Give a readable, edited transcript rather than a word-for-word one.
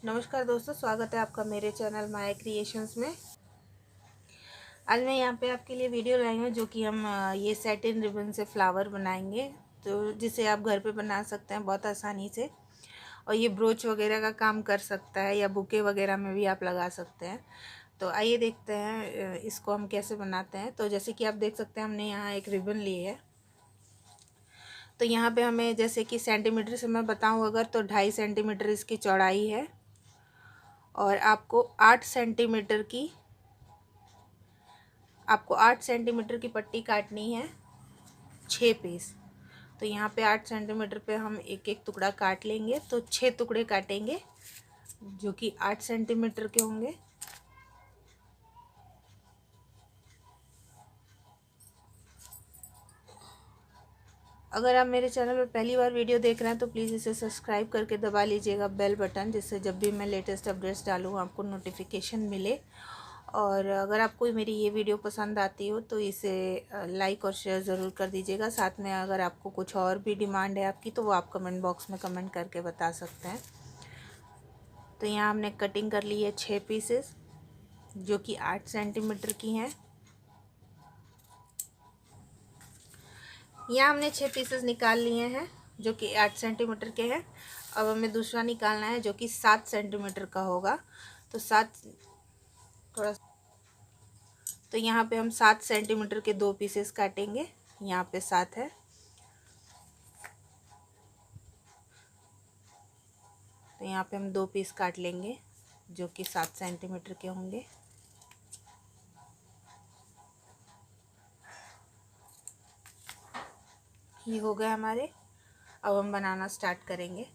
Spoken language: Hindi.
नमस्कार दोस्तों, स्वागत है आपका मेरे चैनल माय क्रिएशंस में। आज मैं यहाँ पे आपके लिए वीडियो लाई हूँ जो कि हम ये सैटिन रिबन से फ्लावर बनाएंगे, तो जिसे आप घर पे बना सकते हैं बहुत आसानी से। और ये ब्रोच वगैरह का काम कर सकता है या बुके वगैरह में भी आप लगा सकते हैं। तो आइए देखते हैं इसको हम कैसे बनाते हैं। तो जैसे कि आप देख सकते हैं, हमने यहाँ एक रिबन ली है। तो यहाँ पे हमें जैसे कि सेंटीमीटर से मैं बताऊँ अगर, तो 2.5 सेंटीमीटर इसकी चौड़ाई है और आपको 8 सेंटीमीटर की पट्टी काटनी है, 6 पीस। तो यहाँ पे 8 सेंटीमीटर पे हम एक एक टुकड़ा काट लेंगे, तो 6 टुकड़े काटेंगे जो कि 8 सेंटीमीटर के होंगे। अगर आप मेरे चैनल पर पहली बार वीडियो देख रहे हैं तो प्लीज़ इसे सब्सक्राइब करके दबा लीजिएगा बेल बटन, जिससे जब भी मैं लेटेस्ट अपडेट्स डालूँ आपको नोटिफिकेशन मिले। और अगर आपको मेरी ये वीडियो पसंद आती हो तो इसे लाइक और शेयर ज़रूर कर दीजिएगा। साथ में अगर आपको कुछ और भी डिमांड है आपकी, तो वो आप कमेंट बॉक्स में कमेंट करके बता सकते हैं। तो यहाँ हमने कटिंग कर ली है 6 पीसेस जो कि 8 सेंटीमीटर की हैं। यहाँ हमने 6 पीसेस निकाल लिए हैं जो कि 8 सेंटीमीटर के हैं। अब हमें दूसरा निकालना है जो कि 7 सेंटीमीटर का होगा। तो तो यहाँ पे हम 7 सेंटीमीटर के 2 पीसेस काटेंगे। यहाँ पे 7 है, तो यहाँ पे हम 2 पीस काट लेंगे जो कि 7 सेंटीमीटर के होंगे। ये हो गए हमारे। अब हम बनाना स्टार्ट करेंगे।